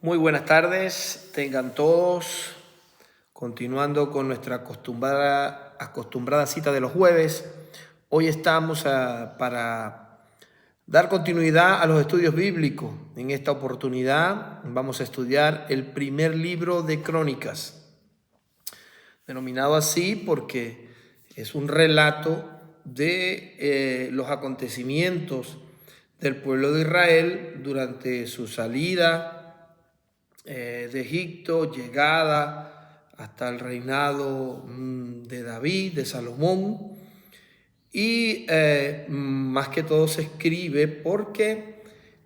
Muy buenas tardes, tengan todos. Continuando con nuestra acostumbrada cita de los jueves, hoy estamos para dar continuidad a los estudios bíblicos. En esta oportunidad vamos a estudiar el primer libro de Crónicas, denominado así porque es un relato de los acontecimientos del pueblo de Israel durante su salida de Egipto, llegada hasta el reinado de David, de Salomón, y más que todo se escribe porque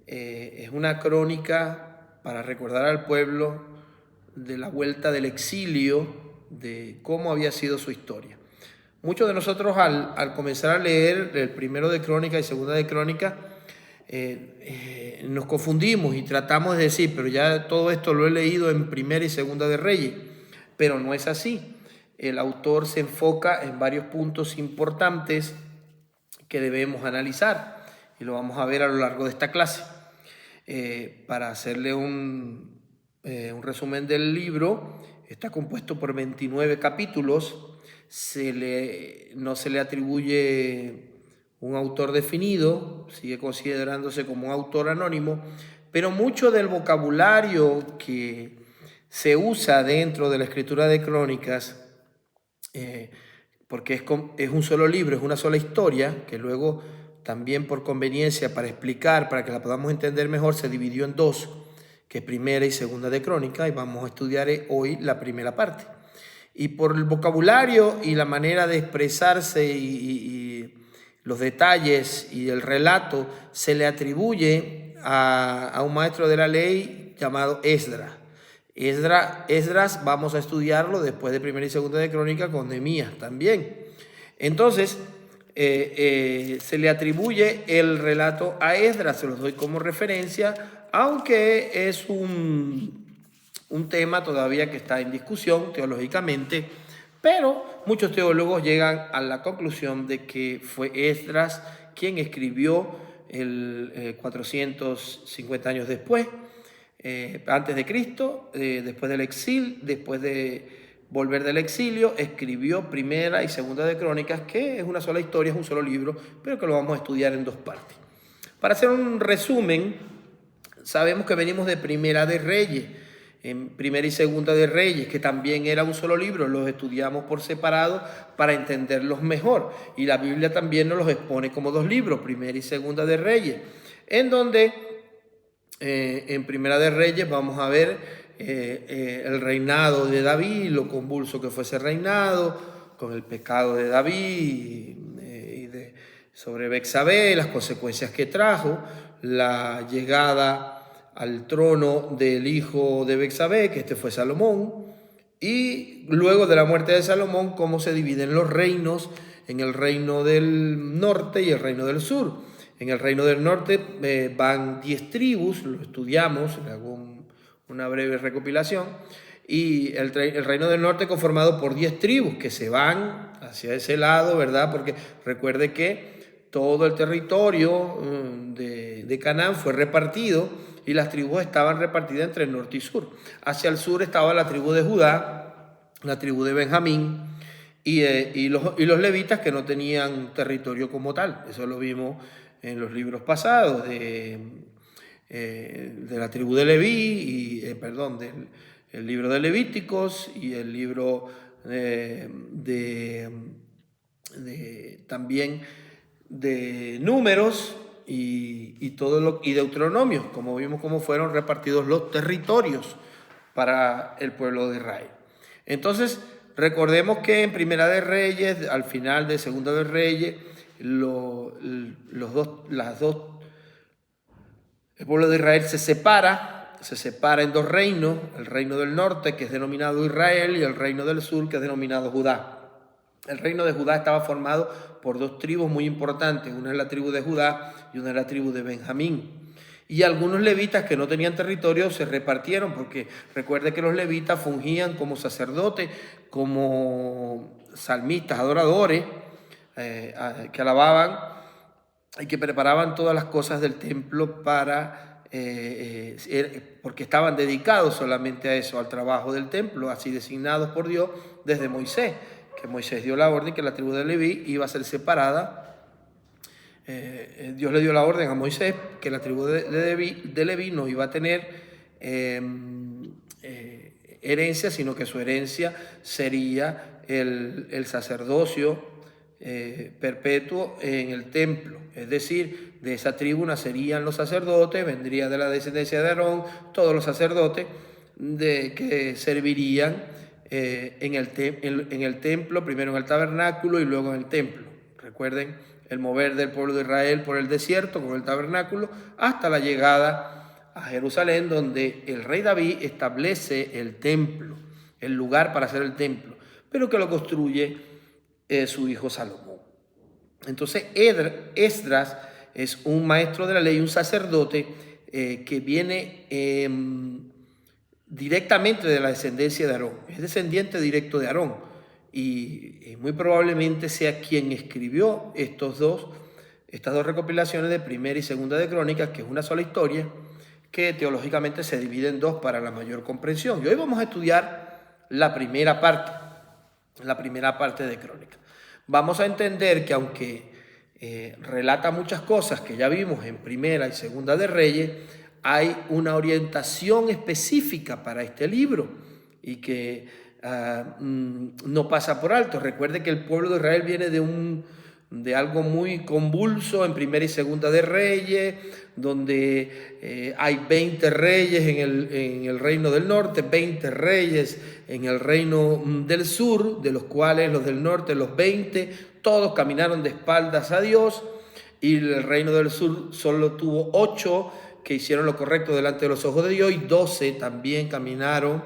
es una crónica para recordar al pueblo de la vuelta del exilio, de cómo había sido su historia. Muchos de nosotros al comenzar a leer el primero de Crónica y segunda de Crónica, nos confundimos y tratamos de decir, pero ya todo esto lo he leído en Primera y Segunda de Reyes, pero no es así. El autor se enfoca en varios puntos importantes que debemos analizar y lo vamos a ver a lo largo de esta clase. Para hacerle un resumen del libro, está compuesto por 29 capítulos, no se le atribuye un autor definido, sigue considerándose como un autor anónimo, pero mucho del vocabulario que se usa dentro de la escritura de Crónicas, porque es un solo libro, es una sola historia, que luego también por conveniencia, para explicar, para que la podamos entender mejor, se dividió en dos, que es Primera y Segunda de Crónica, y vamos a estudiar hoy la primera parte. Y por el vocabulario y la manera de expresarse y los detalles y el relato, se le atribuye a un maestro de la ley llamado Esdras. Esdras vamos a estudiarlo después de Primera y Segunda de Crónica con Nehemías también. Entonces, se le atribuye el relato a Esdras, se los doy como referencia, aunque es un tema todavía que está en discusión teológicamente, pero muchos teólogos llegan a la conclusión de que fue Esdras quien escribió 450 años después, antes de Cristo, después del exilio, después de volver del exilio, escribió Primera y Segunda de Crónicas, que es una sola historia, es un solo libro, pero que lo vamos a estudiar en dos partes. Para hacer un resumen, sabemos que venimos de Primera de Reyes, en Primera y Segunda de Reyes, que también era un solo libro, los estudiamos por separado para entenderlos mejor. Y la Biblia también nos los expone como dos libros, Primera y Segunda de Reyes, en donde en Primera de Reyes vamos a ver el reinado de David, lo convulso que fue ese reinado, con el pecado de David sobre Betsabé, las consecuencias que trajo, la llegada al trono del hijo de Betsabé, que fue Salomón, y luego de la muerte de Salomón, cómo se dividen los reinos en el reino del norte y el reino del sur. En el reino del norte van 10 tribus, lo estudiamos, le hago una breve recopilación, y el reino del norte conformado por 10 tribus que se van hacia ese lado, ¿verdad? Porque recuerde que todo el territorio de Canaán fue repartido y las tribus estaban repartidas entre el norte y sur. Hacia el sur estaba la tribu de Judá, la tribu de Benjamín y los levitas, que no tenían territorio como tal. Eso lo vimos en los libros pasados de la tribu de Leví, del libro de Levíticos y el libro también de Números y Deuteronomio, como vimos cómo fueron repartidos los territorios para el pueblo de Israel. Entonces, recordemos que en Primera de Reyes, al final de Segunda de Reyes, el pueblo de Israel se separa en dos reinos, el reino del norte, que es denominado Israel, y el reino del sur, que es denominado Judá. El reino de Judá estaba formado por dos tribus muy importantes, una es la tribu de Judá y una es la tribu de Benjamín. Y algunos levitas que no tenían territorio se repartieron, porque recuerde que los levitas fungían como sacerdotes, como salmistas, adoradores, que alababan y que preparaban todas las cosas del templo para porque estaban dedicados solamente a eso, al trabajo del templo, así designados por Dios desde Moisés, que Moisés dio la orden que la tribu de Leví iba a ser separada. Dios le dio la orden a Moisés que la tribu de Leví no iba a tener herencia, sino que su herencia sería el sacerdocio perpetuo en el templo. Es decir, de esa tribu nacerían los sacerdotes, vendría de la descendencia de Aarón todos los sacerdotes que servirían en el templo, primero en el tabernáculo y luego en el templo. Recuerden el mover del pueblo de Israel por el desierto con el tabernáculo hasta la llegada a Jerusalén, donde el rey David establece el templo, el lugar para hacer el templo, pero que lo construye su hijo Salomón. Entonces Esdras es un maestro de la ley, un sacerdote que viene directamente de la descendencia de Aarón, es descendiente directo de Aarón, y muy probablemente sea quien escribió estas dos recopilaciones de Primera y Segunda de Crónicas, que es una sola historia, que teológicamente se divide en dos para la mayor comprensión. Y hoy vamos a estudiar la primera parte de Crónicas. Vamos a entender que aunque relata muchas cosas que ya vimos en Primera y Segunda de Reyes, hay una orientación específica para este libro y que no pasa por alto. Recuerde que el pueblo de Israel viene de algo muy convulso en Primera y Segunda de Reyes, donde hay 20 reyes en el reino del norte, 20 reyes en el reino del sur, de los cuales los del norte, los 20, todos caminaron de espaldas a Dios, y el reino del sur solo tuvo 8 que hicieron lo correcto delante de los ojos de Dios, y 12 también caminaron,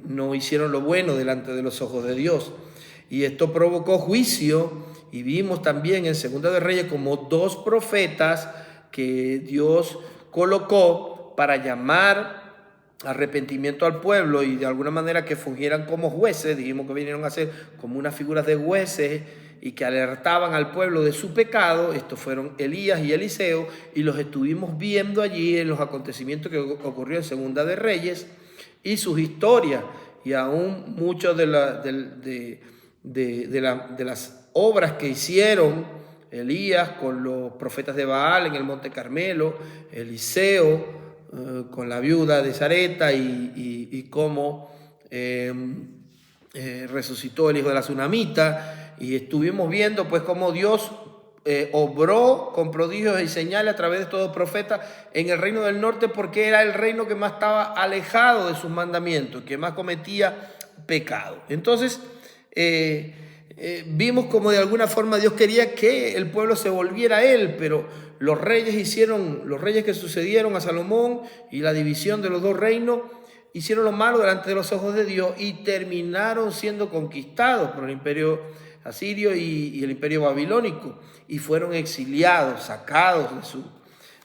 no hicieron lo bueno delante de los ojos de Dios. Y esto provocó juicio, y vimos también en Segunda de Reyes como 2 profetas que Dios colocó para llamar arrepentimiento al pueblo y de alguna manera que fungieran como jueces. Dijimos que vinieron a ser como unas figuras de jueces y que alertaban al pueblo de su pecado. Estos fueron Elías y Eliseo, y los estuvimos viendo allí en los acontecimientos que ocurrió en Segunda de Reyes y sus historias, y aún muchos de las obras que hicieron Elías con los profetas de Baal en el Monte Carmelo, Eliseo con la viuda de Sarepta, y cómo resucitó el hijo de la Tsunamita. Y estuvimos viendo pues cómo Dios obró con prodigios y señales a través de todo profeta en el reino del norte, porque era el reino que más estaba alejado de sus mandamientos, que más cometía pecado. Entonces vimos como de alguna forma Dios quería que el pueblo se volviera a él, pero los reyes que sucedieron a Salomón y la división de los 2 reinos hicieron lo malo delante de los ojos de Dios y terminaron siendo conquistados por el imperio asirio y el imperio babilónico, y fueron exiliados, sacados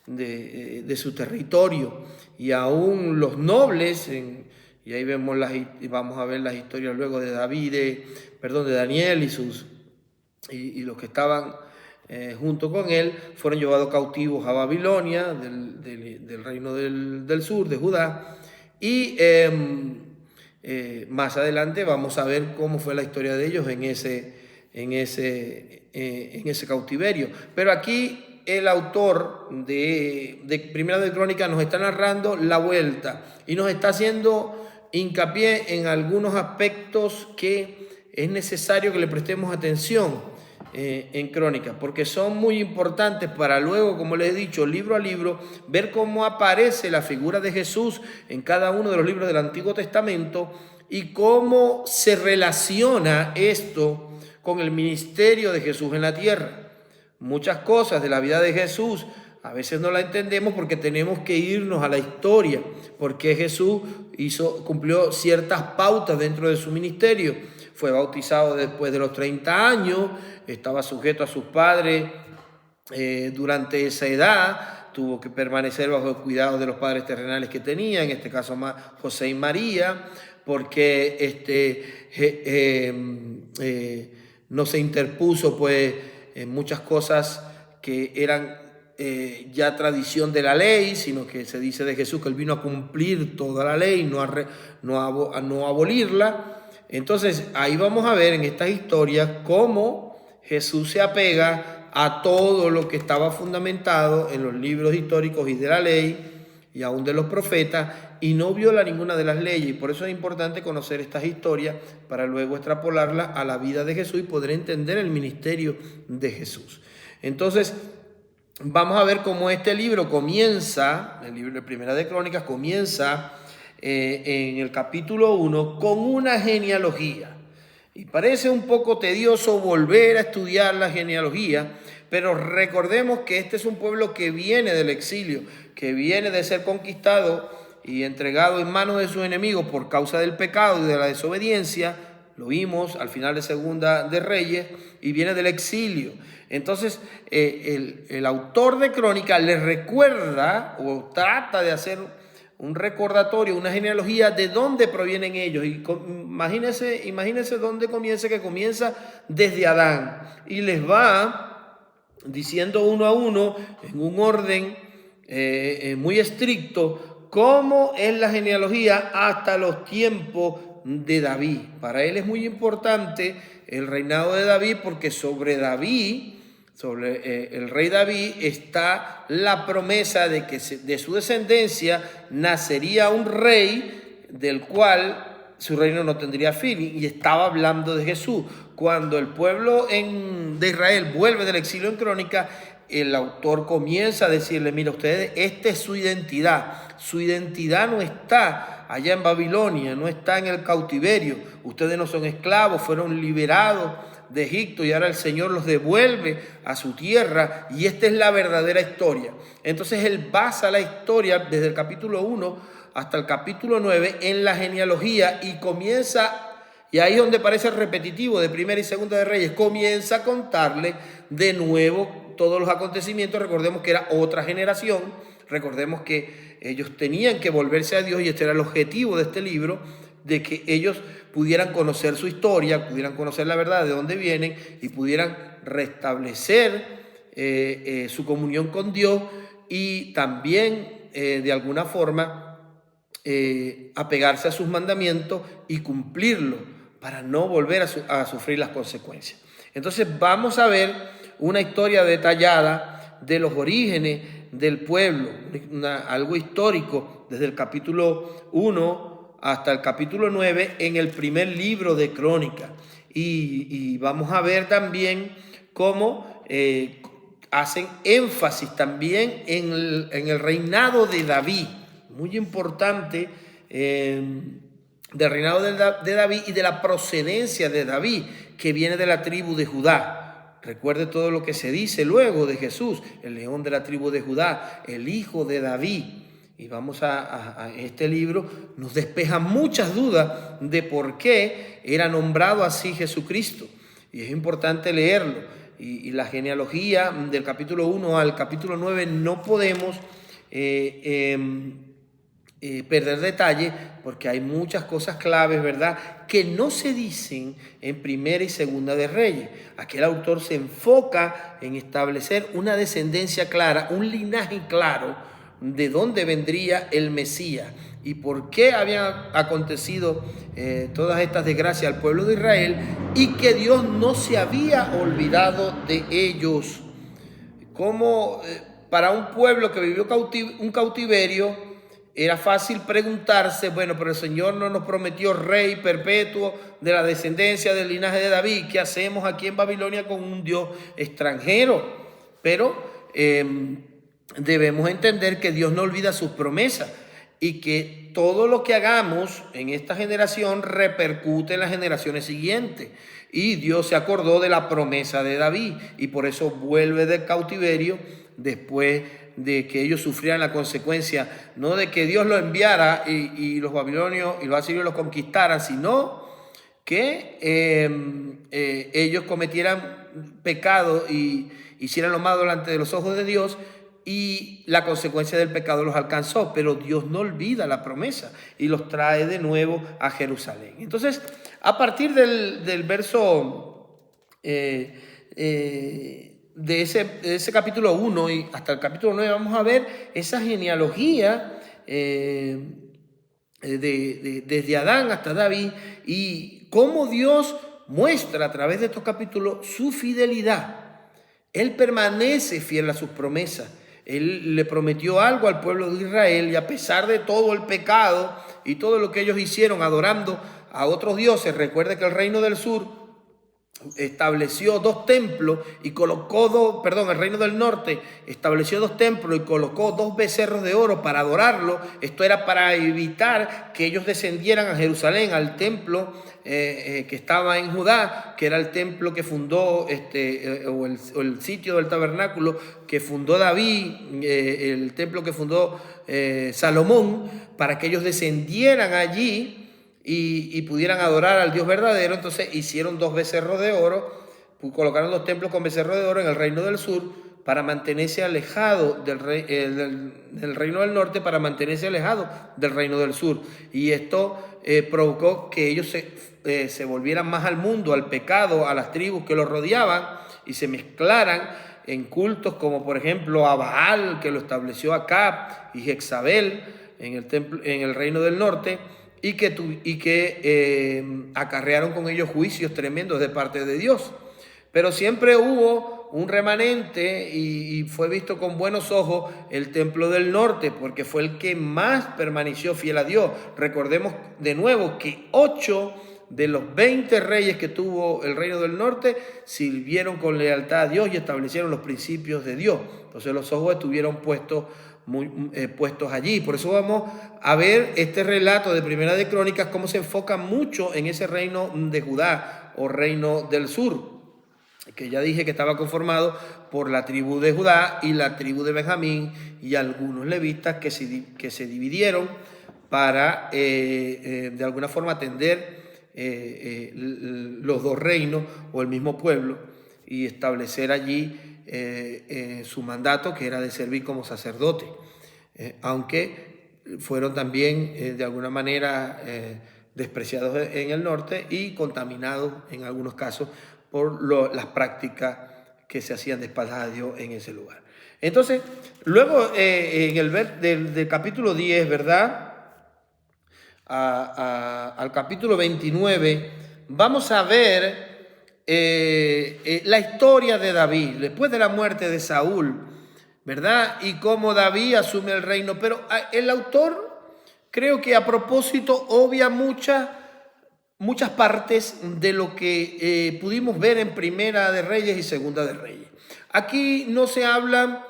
de su territorio. Y aún los nobles, y ahí vamos a ver las historias luego de Daniel y los que estaban junto con él, fueron llevados cautivos a Babilonia, del reino del sur, de Judá. Y más adelante vamos a ver cómo fue la historia de ellos en ese cautiverio. Pero aquí el autor de Primera de Crónicas nos está narrando la vuelta y nos está haciendo hincapié en algunos aspectos que es necesario que le prestemos atención en Crónicas, porque son muy importantes para luego, como les he dicho, libro a libro, ver cómo aparece la figura de Jesús en cada uno de los libros del Antiguo Testamento y cómo se relaciona esto con el ministerio de Jesús en la tierra. Muchas cosas de la vida de Jesús a veces no la entendemos porque tenemos que irnos a la historia, porque Jesús cumplió ciertas pautas dentro de su ministerio. Fue bautizado después de los 30 años, estaba sujeto a sus padres durante esa edad, tuvo que permanecer bajo el cuidado de los padres terrenales que tenía, en este caso José y María, porque no se interpuso pues en muchas cosas que eran ya tradición de la ley, sino que se dice de Jesús que Él vino a cumplir toda la ley, no a abolirla. Entonces ahí vamos a ver en estas historias cómo Jesús se apega a todo lo que estaba fundamentado en los libros históricos y de la ley y aún de los profetas, y no viola ninguna de las leyes. Y por eso es importante conocer estas historias para luego extrapolarlas a la vida de Jesús y poder entender el ministerio de Jesús. Entonces vamos a ver cómo este libro comienza, el libro de Primera de Crónicas comienza en el capítulo 1 con una genealogía. Y parece un poco tedioso volver a estudiar la genealogía, pero recordemos que este es un pueblo que viene del exilio, que viene de ser conquistado y entregado en manos de sus enemigos por causa del pecado y de la desobediencia. Lo vimos al final de Segunda de Reyes, y viene del exilio. Entonces el autor de Crónicas les recuerda o trata de hacer un recordatorio, una genealogía de dónde provienen ellos. Y imagínense dónde comienza, que comienza desde Adán. Y les va diciendo uno a uno, en un orden muy estricto, cómo es la genealogía hasta los tiempos de David. Para él es muy importante el reinado de David, porque sobre David, sobre el rey David, está la promesa de que de su descendencia nacería un rey del cual su reino no tendría fin. Y estaba hablando de Jesús. Cuando el pueblo de Israel vuelve del exilio en Crónica, el autor comienza a decirle: mira ustedes, esta es su identidad. Su identidad no está allá en Babilonia, no está en el cautiverio. Ustedes no son esclavos, fueron liberados de Egipto y ahora el Señor los devuelve a su tierra, y esta es la verdadera historia. Entonces él basa la historia desde el capítulo 1 hasta el capítulo 9 en la genealogía, y comienza, y ahí es donde parece repetitivo de Primera y Segunda de Reyes, comienza a contarle de nuevo todos los acontecimientos. Recordemos que era otra generación, recordemos que ellos tenían que volverse a Dios, y este era el objetivo de este libro, de que ellos pudieran conocer su historia, pudieran conocer la verdad de dónde vienen y pudieran restablecer su comunión con Dios, y también de alguna forma apegarse a sus mandamientos y cumplirlos para no volver a sufrir las consecuencias. Entonces vamos a ver una historia detallada de los orígenes del pueblo, algo histórico desde el capítulo 1 hasta el capítulo 9 en el primer libro de Crónicas. Y vamos a ver también cómo hacen énfasis también en el reinado de David, muy importante, del reinado de David y de la procedencia de David, que viene de la tribu de Judá. Recuerde todo lo que se dice luego de Jesús: el león de la tribu de Judá, el hijo de David. Y vamos a este libro, nos despeja muchas dudas de por qué era nombrado así Jesucristo. Y es importante leerlo. Y la genealogía del capítulo 1 al capítulo 9 no podemos perder detalle, porque hay muchas cosas claves, ¿verdad?, que no se dicen en Primera y Segunda de Reyes. Aquí el autor se enfoca en establecer una descendencia clara, un linaje claro, de dónde vendría el Mesías y por qué habían acontecido todas estas desgracias al pueblo de Israel, y que Dios no se había olvidado de ellos. Como para un pueblo que vivió un cautiverio, era fácil preguntarse: bueno, pero el Señor no nos prometió rey perpetuo de la descendencia del linaje de David. ¿Qué hacemos aquí en Babilonia con un Dios extranjero? Pero debemos entender que Dios no olvida sus promesas, y que todo lo que hagamos en esta generación repercute en las generaciones siguientes. Y Dios se acordó de la promesa de David, y por eso vuelve del cautiverio después de que ellos sufrieran la consecuencia, no de que Dios lo enviara y los babilonios y los asirios los conquistaran, sino que ellos cometieran pecado y hicieran lo malo delante de los ojos de Dios, y la consecuencia del pecado los alcanzó. Pero Dios no olvida la promesa y los trae de nuevo a Jerusalén. Entonces, a partir del verso de ese capítulo 1 y hasta el capítulo 9 vamos a ver esa genealogía desde Adán hasta David y cómo Dios muestra a través de estos capítulos su fidelidad. Él permanece fiel a sus promesas. Él le prometió algo al pueblo de Israel y a pesar de todo el pecado y todo lo que ellos hicieron adorando a otros dioses, recuerde que el reino del sur estableció dos templos y colocó el reino del norte estableció dos templos y colocó dos becerros de oro para adorarlo. Esto era para evitar que ellos descendieran a Jerusalén, al templo que estaba en Judá, que era el templo que fundó, o el sitio del tabernáculo que fundó David, el templo que fundó Salomón, para que ellos descendieran allí y pudieran adorar al Dios verdadero. Entonces hicieron dos becerros de oro, colocaron dos templos con becerros de oro en el reino del sur para mantenerse alejado del reino del norte, para mantenerse alejado del reino del sur. Y esto provocó que ellos se volvieran más al mundo, al pecado, a las tribus que los rodeaban y se mezclaran en cultos como por ejemplo a Baal, que lo estableció Acab, y Jezabel en el reino del norte, y que acarrearon con ellos juicios tremendos de parte de Dios. Pero siempre hubo un remanente y fue visto con buenos ojos el templo del norte, porque fue el que más permaneció fiel a Dios. Recordemos de nuevo que 8 de los 20 reyes que tuvo el reino del norte sirvieron con lealtad a Dios y establecieron los principios de Dios. Entonces los ojos estuvieron puestos allí. Por eso vamos a ver este relato de Primera de Crónicas, cómo se enfoca mucho en ese reino de Judá o reino del sur, que ya dije que estaba conformado por la tribu de Judá y la tribu de Benjamín y algunos levitas que se dividieron para de alguna forma atender los dos reinos o el mismo pueblo y establecer allí su mandato, que era de servir como sacerdote, aunque fueron también de alguna manera despreciados en el norte y contaminados en algunos casos por las prácticas que se hacían de espaldas a Dios en ese lugar. Entonces, luego en el del capítulo 10, ¿verdad?, al capítulo 29, vamos a ver la historia de David, después de la muerte de Saúl, ¿verdad? Y cómo David asume el reino. Pero el autor, creo que a propósito, obvia muchas partes de lo que pudimos ver en Primera de Reyes y Segunda de Reyes. Aquí no se habla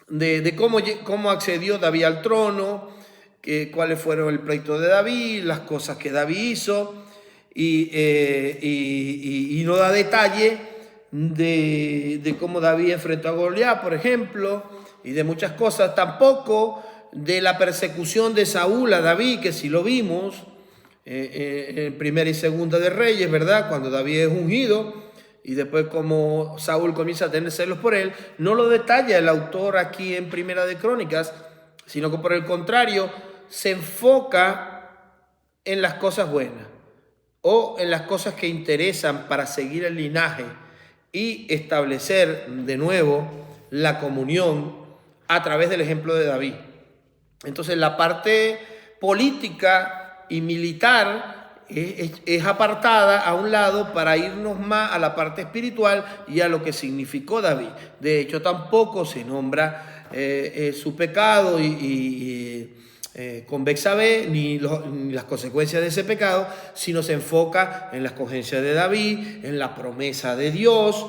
de cómo accedió David al trono, cuáles fueron el pleito de David, las cosas que David hizo, y no da detalle de cómo David enfrentó a Goliat, por ejemplo, y de muchas cosas. Tampoco de la persecución de Saúl a David, que sí lo vimos en Primera y Segunda de Reyes, ¿verdad?, cuando David es ungido, y después como Saúl comienza a tener celos por él. No lo detalla el autor aquí en Primera de Crónicas, sino que por el contrario se enfoca en las cosas buenas o en las cosas que interesan para seguir el linaje y establecer de nuevo la comunión a través del ejemplo de David. Entonces la parte política y militar es apartada a un lado para irnos más a la parte espiritual y a lo que significó David. De hecho, tampoco se nombra su pecado con Betsabé ni las consecuencias de ese pecado, sino se enfoca en la escogencia de David, en la promesa de Dios,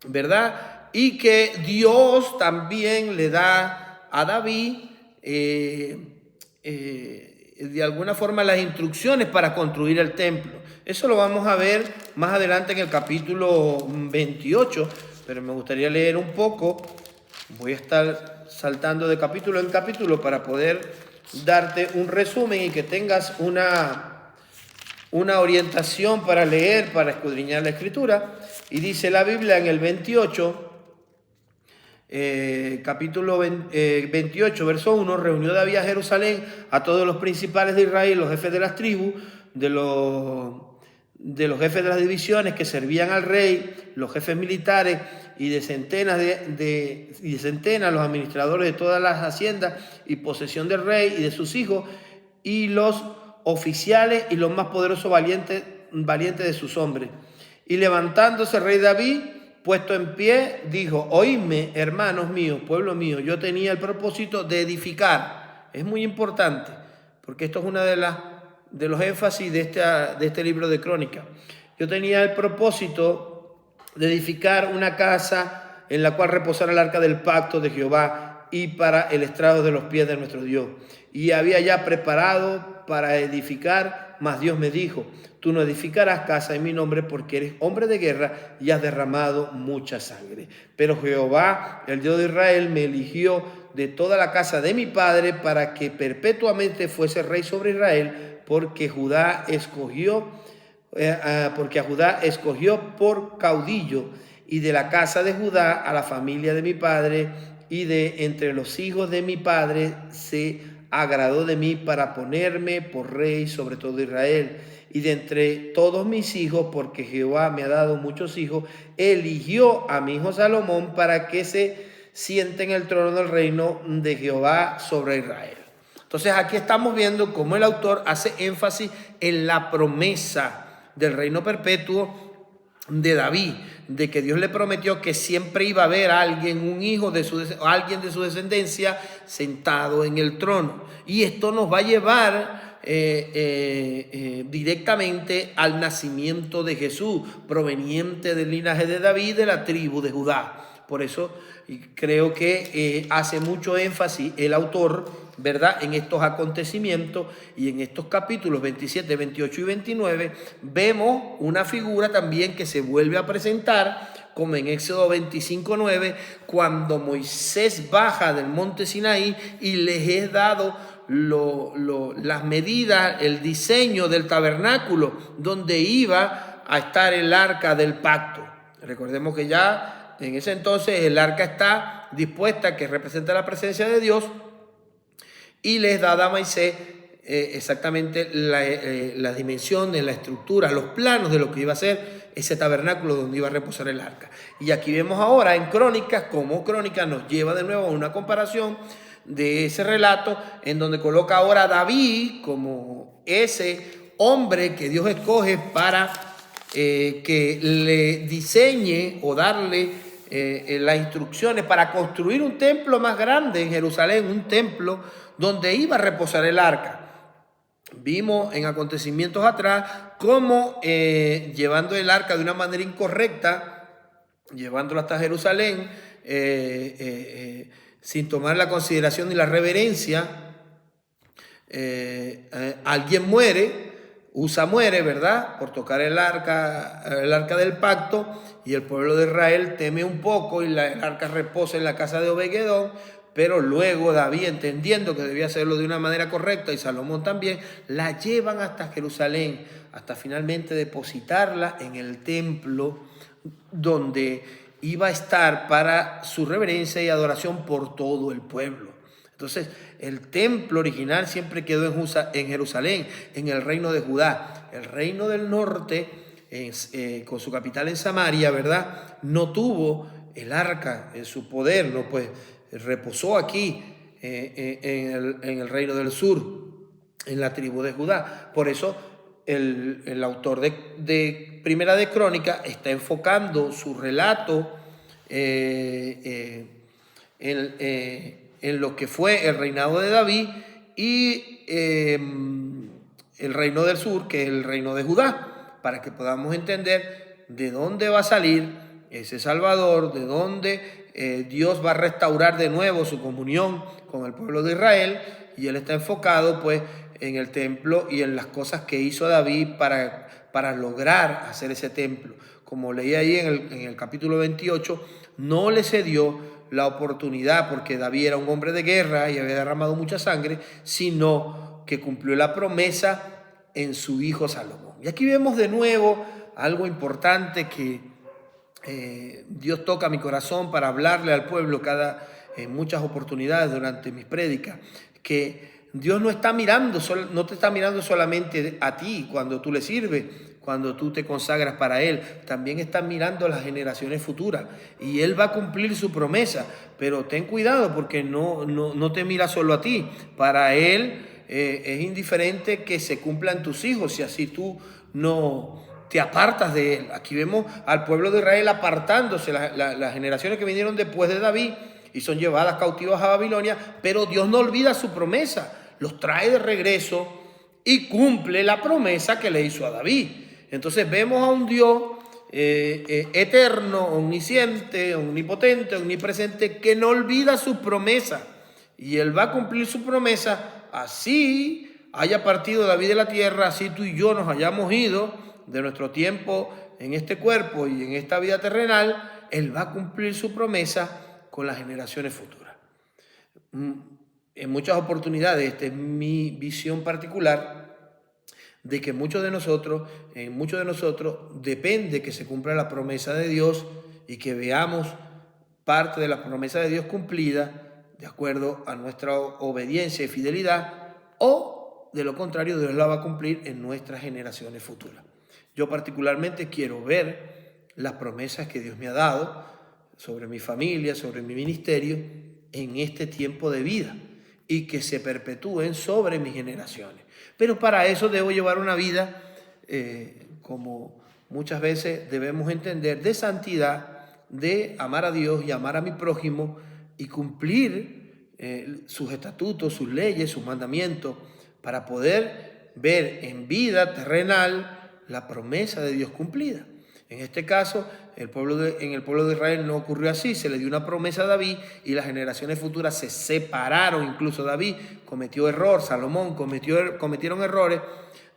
¿verdad? Y que Dios también le da a David de alguna forma las instrucciones para construir el templo. Eso lo vamos a ver más adelante en el capítulo 28, pero me gustaría leer un poco. Voy a estar saltando de capítulo en capítulo para poder darte un resumen y que tengas una orientación para leer, para escudriñar la Escritura. Y dice la Biblia en el 28, capítulo 28, verso 1: reunió David a Jerusalén a todos los principales de Israel, los jefes de las tribus, de los jefes de las divisiones que servían al rey, los jefes militares y de centenas de centenas los administradores de todas las haciendas y posesión del rey y de sus hijos, y los oficiales y los más poderosos valientes de sus hombres. Y levantándose el rey David, puesto en pie, dijo: oídme, hermanos míos, pueblo mío, yo tenía el propósito de edificar. Es muy importante, porque esto es una de los énfasis de este libro de Crónicas. Yo tenía el propósito de edificar una casa en la cual reposara el arca del pacto de Jehová y para el estrado de los pies de nuestro Dios. Y había ya preparado para edificar, mas Dios me dijo: tú no edificarás casa en mi nombre, porque eres hombre de guerra y has derramado mucha sangre. Pero Jehová, el Dios de Israel, me eligió de toda la casa de mi padre para que perpetuamente fuese rey sobre Israel, porque a Judá escogió por caudillo, y de la casa de Judá a la familia de mi padre, y de entre los hijos de mi padre se agradó de mí para ponerme por rey sobre todo Israel. Y de entre todos mis hijos, porque Jehová me ha dado muchos hijos, eligió a mi hijo Salomón para que se siente en el trono del reino de Jehová sobre Israel. Entonces aquí estamos viendo cómo el autor hace énfasis en la promesa del reino perpetuo de David, de que Dios le prometió que siempre iba a haber alguien, un hijo alguien de su descendencia sentado en el trono. Y esto nos va a llevar directamente al nacimiento de Jesús, proveniente del linaje de David, de la tribu de Judá. Por eso creo que hace mucho énfasis el autor, ¿verdad?, en estos acontecimientos, y en estos capítulos 27, 28 y 29 vemos una figura también que se vuelve a presentar, como en Éxodo 25, 9, cuando Moisés baja del monte Sinaí y les he dado las medidas, el diseño del tabernáculo donde iba a estar el arca del pacto. Recordemos que ya en ese entonces el arca está dispuesta, que representa la presencia de Dios, y les da a Moisés exactamente las dimensiones, la estructura, los planos de lo que iba a ser ese tabernáculo donde iba a reposar el arca. Y aquí vemos ahora en Crónicas cómo Crónicas nos lleva de nuevo a una comparación de ese relato, en donde coloca ahora a David como ese hombre que Dios escoge para que le diseñe o darle las instrucciones para construir un templo más grande en Jerusalén, un templo donde iba a reposar el arca. Vimos en acontecimientos atrás cómo llevando el arca de una manera incorrecta, llevándolo hasta Jerusalén, sin tomar la consideración ni la reverencia, alguien muere, Usa muere, ¿verdad?, por tocar el arca del pacto, y el pueblo de Israel teme un poco, y el arca reposa en la casa de Obed-Edom. Pero luego David, entendiendo que debía hacerlo de una manera correcta, y Salomón también, la llevan hasta Jerusalén, hasta finalmente depositarla en el templo donde iba a estar para su reverencia y adoración por todo el pueblo. Entonces, el templo original siempre quedó en Jerusalén, en el reino de Judá. El reino del norte, con su capital en Samaria, ¿verdad?, no tuvo el arca en su poder, no, pues reposó aquí en el reino del sur, en la tribu de Judá. Por eso el autor de Primera de Crónicas está enfocando su relato en lo que fue el reinado de David y el reino del sur, que es el reino de Judá, para que podamos entender de dónde va a salir ese Salvador, de dónde Dios va a restaurar de nuevo su comunión con el pueblo de Israel. Y él está enfocado pues en el templo y en las cosas que hizo David para lograr hacer ese templo. Como leí ahí en el capítulo 28, no le cedió la oportunidad porque David era un hombre de guerra y había derramado mucha sangre, sino que cumplió la promesa en su hijo Salomón. Y aquí vemos de nuevo algo importante que Dios toca mi corazón para hablarle al pueblo en muchas oportunidades durante mis prédicas, que Dios no te está mirando solamente a ti cuando tú le sirves, cuando tú te consagras para Él. También está mirando a las generaciones futuras y Él va a cumplir su promesa. Pero ten cuidado porque no te mira solo a ti. Para Él es indiferente que se cumplan tus hijos si así tú no te apartas de Él. Aquí vemos al pueblo de Israel apartándose, las generaciones que vinieron después de David y son llevadas cautivas a Babilonia, pero Dios no olvida su promesa, los trae de regreso y cumple la promesa que le hizo a David. Entonces vemos a un Dios eterno, omnisciente, omnipotente, omnipresente, que no olvida su promesa y Él va a cumplir su promesa, así haya partido David de la tierra, así tú y yo nos hayamos ido de nuestro tiempo en este cuerpo y en esta vida terrenal. Él va a cumplir su promesa con las generaciones futuras. En muchas oportunidades, esta es mi visión particular, de que muchos de nosotros depende que se cumpla la promesa de Dios y que veamos parte de la promesa de Dios cumplida de acuerdo a nuestra obediencia y fidelidad, o de lo contrario, Dios la va a cumplir en nuestras generaciones futuras. Yo particularmente quiero ver las promesas que Dios me ha dado sobre mi familia, sobre mi ministerio, en este tiempo de vida y que se perpetúen sobre mis generaciones. Pero para eso debo llevar una vida, como muchas veces debemos entender, de santidad, de amar a Dios y amar a mi prójimo y cumplir sus estatutos, sus leyes, sus mandamientos, para poder ver en vida terrenal la promesa de Dios cumplida. En este caso, en el pueblo de Israel no ocurrió así. Se le dio una promesa a David y las generaciones futuras se separaron. Incluso David cometió error, Salomón cometieron errores,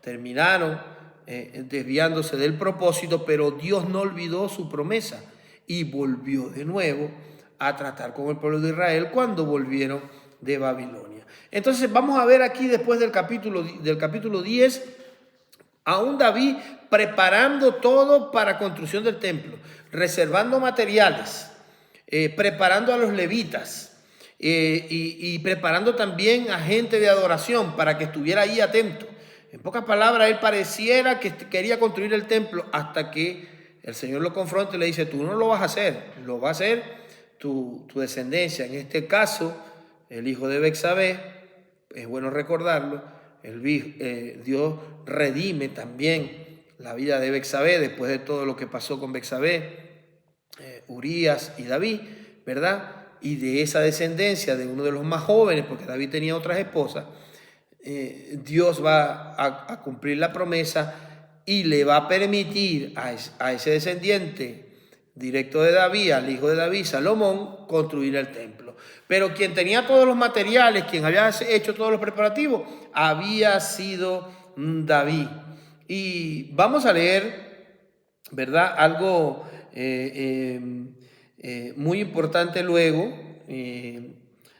terminaron desviándose del propósito, pero Dios no olvidó su promesa y volvió de nuevo a tratar con el pueblo de Israel cuando volvieron de Babilonia. Entonces vamos a ver aquí después del capítulo 10, aún David preparando todo para construcción del templo, reservando materiales, preparando a los levitas y preparando también a gente de adoración para que estuviera ahí atento. En pocas palabras, él pareciera que quería construir el templo hasta que el Señor lo confronta y le dice: tú no lo vas a hacer, lo va a hacer tu descendencia. En este caso, el hijo de Betsabé, es bueno recordarlo, Dios redime también la vida de Betsabé después de todo lo que pasó con Betsabé, Urías y David, ¿verdad? Y de esa descendencia de uno de los más jóvenes, porque David tenía otras esposas, Dios va a cumplir la promesa y le va a permitir a ese descendiente directo de David, al hijo de David, Salomón, construir el templo. Pero quien tenía todos los materiales, quien había hecho todos los preparativos, había sido David. Y vamos a leer, ¿verdad?, algo muy importante luego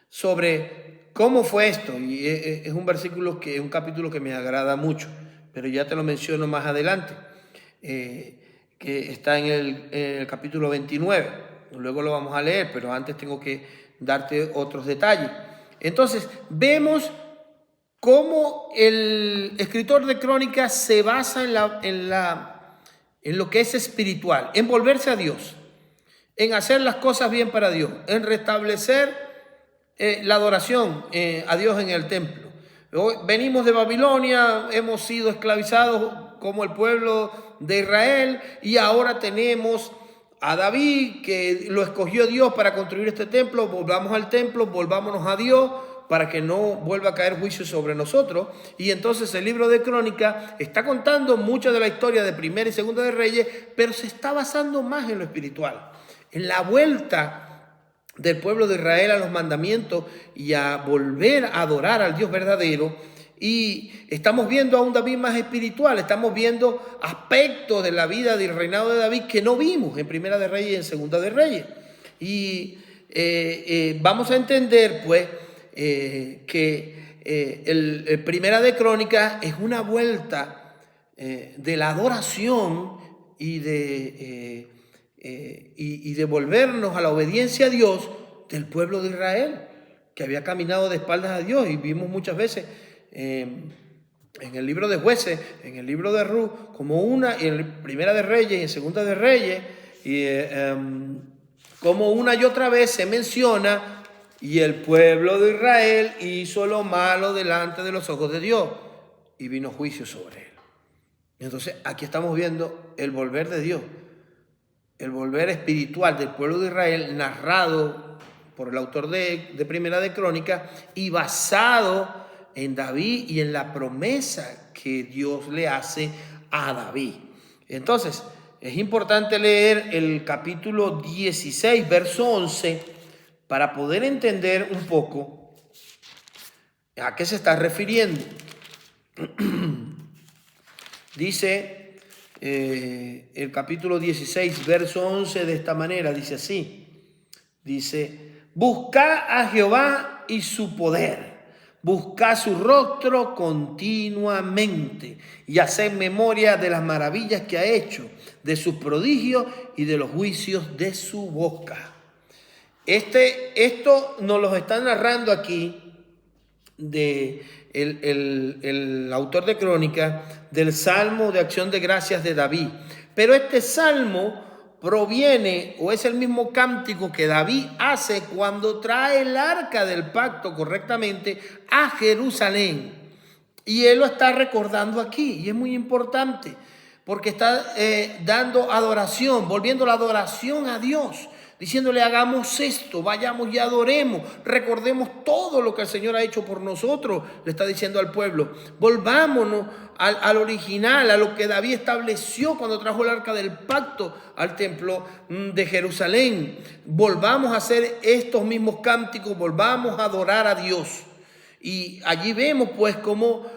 sobre cómo fue esto. Y es un capítulo que me agrada mucho, pero ya te lo menciono más adelante, que está en el capítulo 29. Luego lo vamos a leer, pero antes tengo que darte otros detalles. Entonces, vemos cómo el escritor de Crónicas se basa en lo que es espiritual, en volverse a Dios, en hacer las cosas bien para Dios, en restablecer la adoración a Dios en el templo. Venimos de Babilonia, hemos sido esclavizados como el pueblo de Israel y ahora tenemos a David, que lo escogió Dios para construir este templo. Volvamos al templo, volvámonos a Dios para que no vuelva a caer juicio sobre nosotros. Y entonces el libro de Crónicas está contando mucho de la historia de Primera y Segunda de Reyes, pero se está basando más en lo espiritual, en la vuelta del pueblo de Israel a los mandamientos y a volver a adorar al Dios verdadero. Y estamos viendo a un David más espiritual, estamos viendo aspectos de la vida del reinado de David que no vimos en Primera de Reyes y en Segunda de Reyes. Y vamos a entender pues que el Primera de Crónicas es una vuelta de la adoración y de volvernos a la obediencia a Dios del pueblo de Israel, que había caminado de espaldas a Dios. Y vimos muchas veces en el libro de Jueces, en el libro de Ruth, como en Primera de Reyes y en Segunda de Reyes, como una y otra vez se menciona, y el pueblo de Israel hizo lo malo delante de los ojos de Dios, y vino juicio sobre él. Entonces aquí estamos viendo el volver de Dios, el volver espiritual del pueblo de Israel, narrado por el autor de Primera de Crónicas y basado en David y en la promesa que Dios le hace a David. Entonces, es importante leer el capítulo 16, verso 11, para poder entender un poco a qué se está refiriendo. Dice el capítulo 16, verso 11 de esta manera, dice así, dice, buscad a Jehová y su poder, buscad su rostro continuamente y haced memoria de las maravillas que ha hecho, de sus prodigios y de los juicios de su boca. Esto nos lo está narrando aquí el autor de Crónicas del Salmo de Acción de Gracias de David. Pero este salmo proviene o es el mismo cántico que David hace cuando trae el arca del pacto correctamente a Jerusalén. Y él lo está recordando aquí y es muy importante porque está dando adoración, volviendo la adoración a Dios, diciéndole hagamos esto, vayamos y adoremos, recordemos todo lo que el Señor ha hecho por nosotros, le está diciendo al pueblo, volvámonos al original, a lo que David estableció cuando trajo el arca del pacto al templo de Jerusalén, volvamos a hacer estos mismos cánticos, volvamos a adorar a Dios. Y allí vemos pues cómo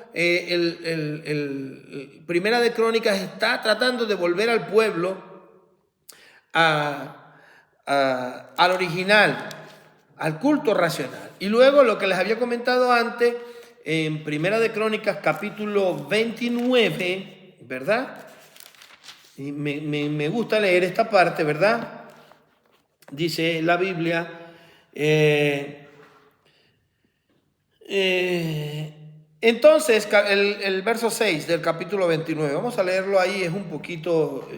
Primera de Crónicas está tratando de volver al pueblo al original, al culto racional. Y luego lo que les había comentado antes, en Primera de Crónicas capítulo 29, ¿verdad? Y me gusta leer esta parte, ¿verdad? Dice la Biblia, entonces el verso 6 del capítulo 29, vamos a leerlo ahí, es un poquito,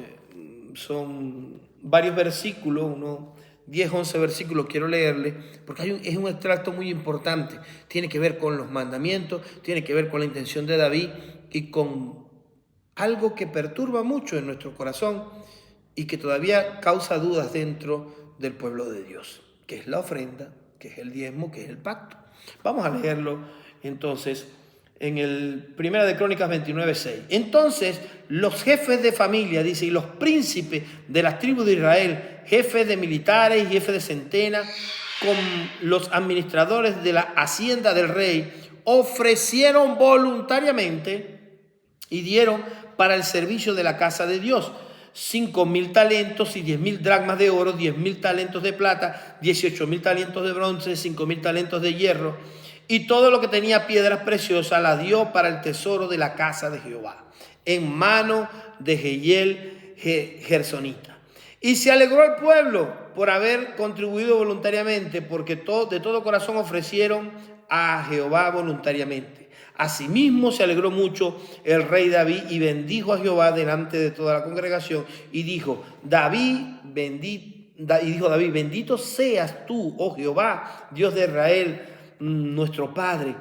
son varios versículos, unos 10, 11 versículos quiero leerle, porque es un extracto muy importante, tiene que ver con los mandamientos, tiene que ver con la intención de David y con algo que perturba mucho en nuestro corazón y que todavía causa dudas dentro del pueblo de Dios, que es la ofrenda, que es el diezmo, que es el pacto. Vamos a leerlo entonces en el Primera de Crónicas 29:6. Entonces los jefes de familia, dice, y los príncipes de las tribus de Israel, jefes de militares y jefes de centena, con los administradores de la hacienda del rey, ofrecieron voluntariamente y dieron para el servicio de la casa de Dios 5,000 talentos y 10,000 dracmas de oro, 10,000 talentos de plata, 18,000 talentos de bronce, 5,000 talentos de hierro, y todo lo que tenía piedras preciosas la dio para el tesoro de la casa de Jehová, en mano de Jehiel Gersonita. Y se alegró el pueblo por haber contribuido voluntariamente, porque de todo corazón ofrecieron a Jehová voluntariamente. Asimismo se alegró mucho el rey David y bendijo a Jehová delante de toda la congregación y dijo, David, bendito seas tú, oh Jehová, Dios de Israel, nuestro Padre,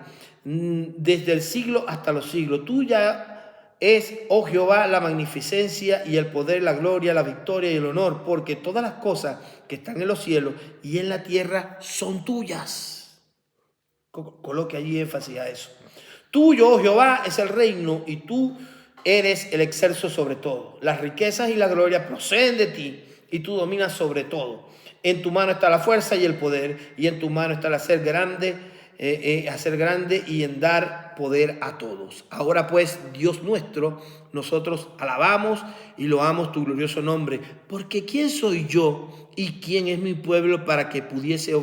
desde el siglo hasta los siglos. Tuya es, oh Jehová, la magnificencia y el poder, la gloria, la victoria y el honor, porque todas las cosas que están en los cielos y en la tierra son tuyas. Coloque allí énfasis a eso. Tuyo, oh Jehová, es el reino y tú eres el excelso sobre todo. Las riquezas y la gloria proceden de ti y tú dominas sobre todo. En tu mano está la fuerza y el poder y en tu mano está el hacer grande y en dar poder a todos. Ahora pues, Dios nuestro, nosotros alabamos y loamos tu glorioso nombre, porque ¿quién soy yo y quién es mi pueblo para que pudiese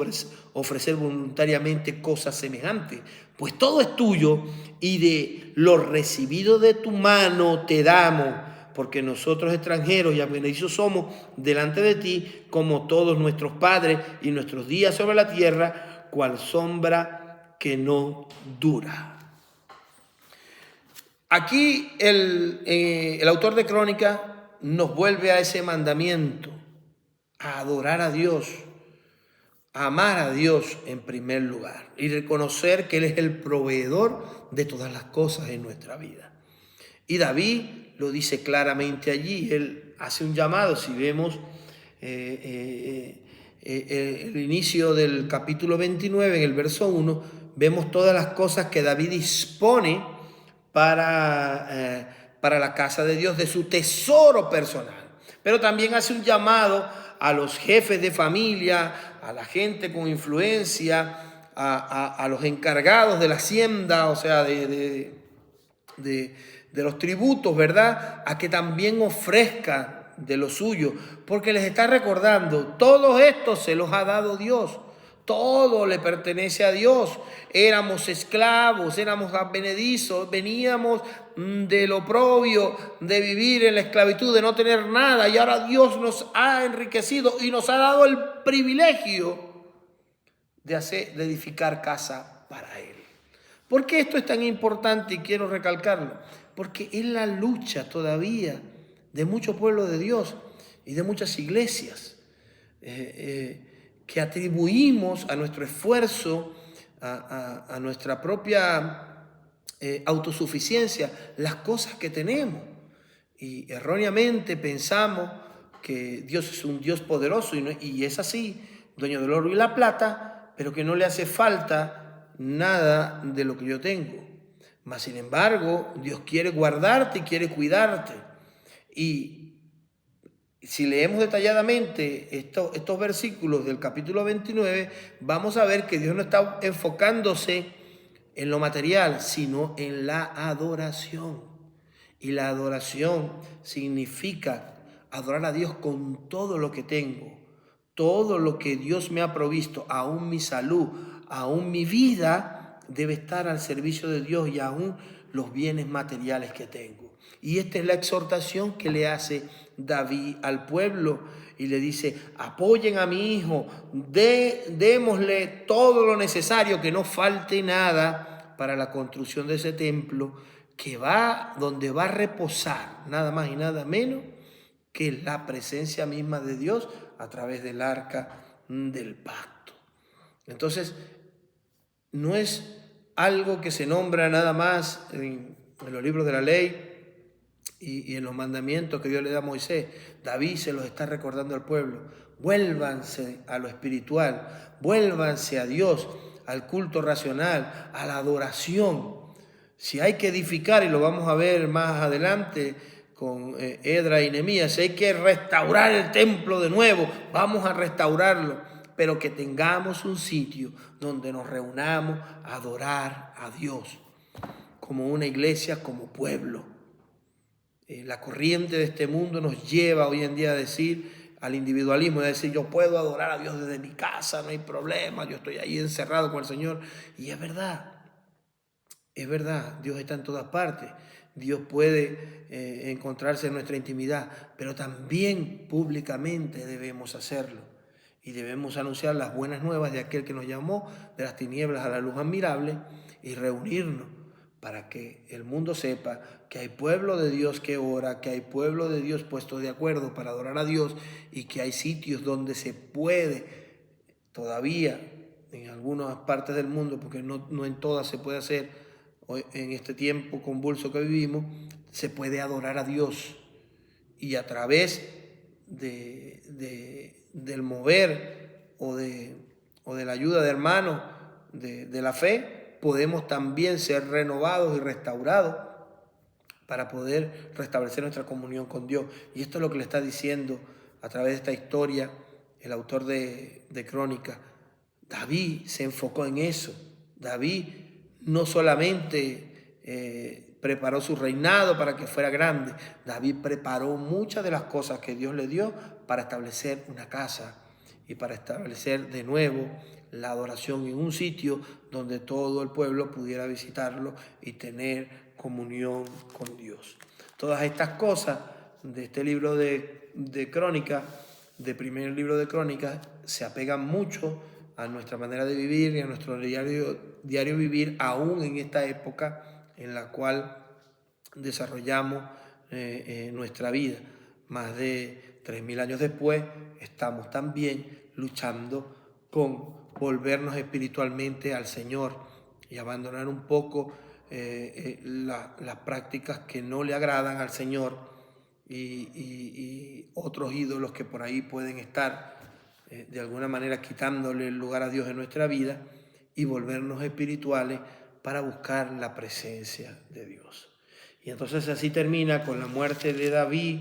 ofrecer voluntariamente cosas semejantes? Pues todo es tuyo y de lo recibido de tu mano te damos, porque nosotros extranjeros y advenedizos somos delante de ti, como todos nuestros padres, y nuestros días sobre la tierra, cual sombra que no dura. Aquí el autor de Crónica nos vuelve a ese mandamiento, a adorar a Dios, a amar a Dios en primer lugar y reconocer que Él es el proveedor de todas las cosas en nuestra vida. Y David lo dice claramente allí, él hace un llamado, si vemos el inicio del capítulo 29, en el verso 1, vemos todas las cosas que David dispone para la casa de Dios, de su tesoro personal. Pero también hace un llamado a los jefes de familia, a la gente con influencia, a los encargados de la hacienda, o sea, de los tributos, ¿verdad? A que también ofrezcan de lo suyo, porque les está recordando, todo esto se los ha dado Dios. Todo le pertenece a Dios. Éramos esclavos, éramos advenedizos, veníamos del oprobio, de vivir en la esclavitud, de no tener nada. Y ahora Dios nos ha enriquecido y nos ha dado el privilegio de edificar casa para Él. ¿Por qué esto es tan importante y quiero recalcarlo? Porque es la lucha todavía de mucho pueblo de Dios y de muchas iglesias que atribuimos a nuestro esfuerzo, a nuestra propia autosuficiencia, las cosas que tenemos. Y erróneamente pensamos que Dios es un Dios poderoso y es así, dueño del oro y la plata, pero que no le hace falta nada de lo que yo tengo. Mas, sin embargo, Dios quiere guardarte y quiere cuidarte. Y si leemos detalladamente estos versículos del capítulo 29, vamos a ver que Dios no está enfocándose en lo material, sino en la adoración. Y la adoración significa adorar a Dios con todo lo que tengo, todo lo que Dios me ha provisto, aún mi salud, aún mi vida debe estar al servicio de Dios y aún los bienes materiales que tengo. Y esta es la exhortación que le hace David al pueblo y le dice, apoyen a mi hijo, démosle todo lo necesario, que no falte nada para la construcción de ese templo, donde va a reposar nada más y nada menos que la presencia misma de Dios a través del arca del pacto. Entonces, no es algo que se nombra nada más en los libros de la ley y en los mandamientos que Dios le da a Moisés. David se los está recordando al pueblo. Vuélvanse a lo espiritual, vuélvanse a Dios, al culto racional, a la adoración. Si hay que edificar, y lo vamos a ver más adelante con Edra y Nehemías, si hay que restaurar el templo de nuevo, vamos a restaurarlo, pero que tengamos un sitio donde nos reunamos a adorar a Dios, como una iglesia, como pueblo. La corriente de este mundo nos lleva hoy en día a decir, al individualismo, a decir, yo puedo adorar a Dios desde mi casa, no hay problema, yo estoy ahí encerrado con el Señor. Y es verdad, Dios está en todas partes. Dios puede encontrarse en nuestra intimidad, pero también públicamente debemos hacerlo. Y debemos anunciar las buenas nuevas de aquel que nos llamó de las tinieblas a la luz admirable y reunirnos para que el mundo sepa que hay pueblo de Dios que ora, que hay pueblo de Dios puesto de acuerdo para adorar a Dios y que hay sitios donde se puede todavía, en algunas partes del mundo, porque no en todas se puede hacer, hoy, en este tiempo convulso que vivimos, se puede adorar a Dios y a través del mover o de la ayuda de hermanos de la fe, podemos también ser renovados y restaurados para poder restablecer nuestra comunión con Dios. Y esto es lo que le está diciendo a través de esta historia el autor de Crónica. David se enfocó en eso. David no solamente preparó su reinado para que fuera grande, David preparó muchas de las cosas que Dios le dio para establecer una casa y para establecer de nuevo la adoración en un sitio donde todo el pueblo pudiera visitarlo y tener comunión con Dios. Todas estas cosas de este libro de Crónicas, de primer libro de Crónicas, se apegan mucho a nuestra manera de vivir y a nuestro diario vivir, aún en esta época en la cual desarrollamos nuestra vida. Más de 3000 años después, estamos también luchando con volvernos espiritualmente al Señor y abandonar un poco las prácticas que no le agradan al Señor y otros ídolos que por ahí pueden estar de alguna manera quitándole el lugar a Dios en nuestra vida, y volvernos espirituales para buscar la presencia de Dios. Y entonces así termina con la muerte de David,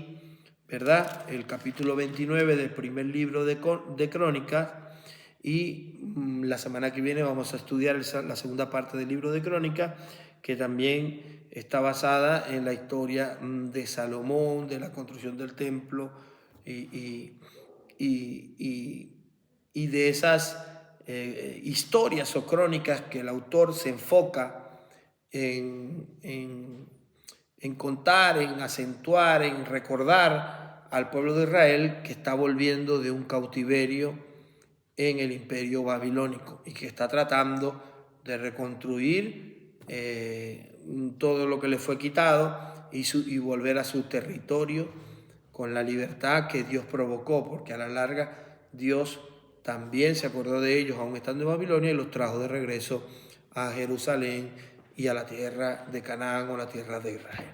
¿verdad? El capítulo 29 del primer libro de Crónicas, y la semana que viene vamos a estudiar la segunda parte del libro de Crónicas, que también está basada en la historia de Salomón, de la construcción del templo y de esas historias o crónicas que el autor se enfoca en contar, en acentuar, en recordar al pueblo de Israel que está volviendo de un cautiverio en el imperio babilónico y que está tratando de reconstruir todo lo que le fue quitado y volver a su territorio con la libertad que Dios provocó, porque a la larga Dios también se acordó de ellos aún estando en Babilonia y los trajo de regreso a Jerusalén y a la tierra de Canaán o la tierra de Israel.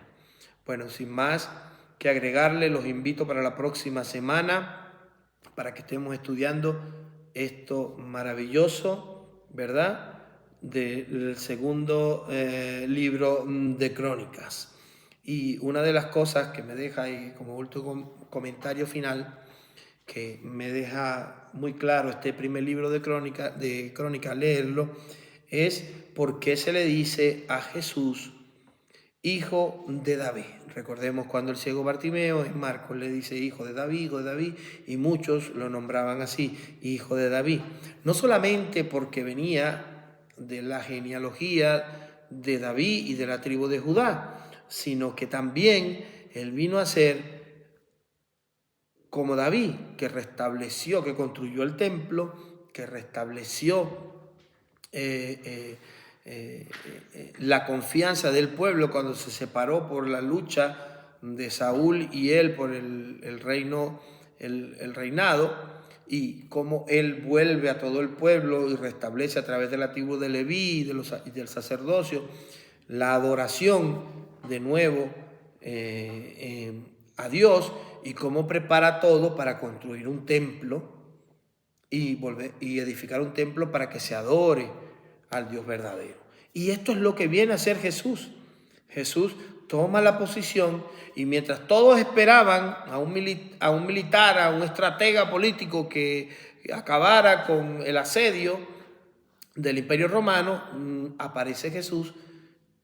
Bueno, sin más que agregarle, los invito para la próxima semana para que estemos estudiando esto maravilloso, ¿verdad?, del segundo libro de Crónicas. Y una de las cosas que me deja ahí como último comentario final, que me deja muy claro este primer libro de Crónicas leerlo, es por qué se le dice a Jesús hijo de David. Recordemos cuando el ciego Bartimeo en Marcos le dice hijo de David, y muchos lo nombraban así, hijo de David. No solamente porque venía de la genealogía de David y de la tribu de Judá, sino que también él vino a ser como David, que restableció, que construyó el templo, que restableció la confianza del pueblo cuando se separó por la lucha de Saúl y él por el reinado, y cómo él vuelve a todo el pueblo y restablece a través de la tribu de Leví y del sacerdocio la adoración de nuevo a Dios, y cómo prepara todo para construir un templo y edificar un templo para que se adore al Dios verdadero. Y esto es lo que viene a hacer Jesús. Jesús toma la posición, y mientras todos esperaban a un militar, a un estratega político que acabara con el asedio del Imperio Romano, aparece Jesús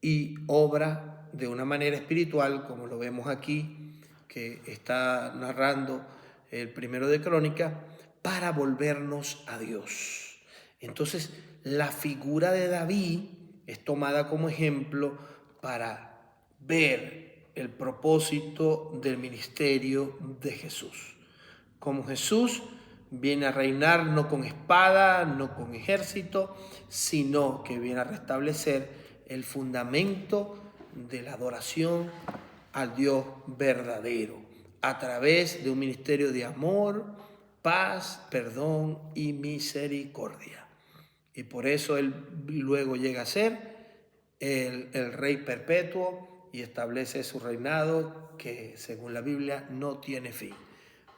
y obra de una manera espiritual, como lo vemos aquí, que está narrando el primero de Crónicas, para volvernos a Dios. Entonces, la figura de David es tomada como ejemplo para ver el propósito del ministerio de Jesús. Como Jesús viene a reinar no con espada, no con ejército, sino que viene a restablecer el fundamento de la adoración al Dios verdadero, a través de un ministerio de amor, paz, perdón y misericordia. Y por eso él luego llega a ser el rey perpetuo y establece su reinado, que según la Biblia no tiene fin,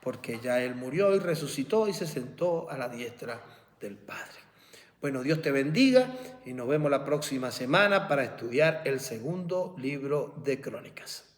porque ya él murió y resucitó y se sentó a la diestra del Padre. Bueno, Dios te bendiga y nos vemos la próxima semana para estudiar el segundo libro de Crónicas.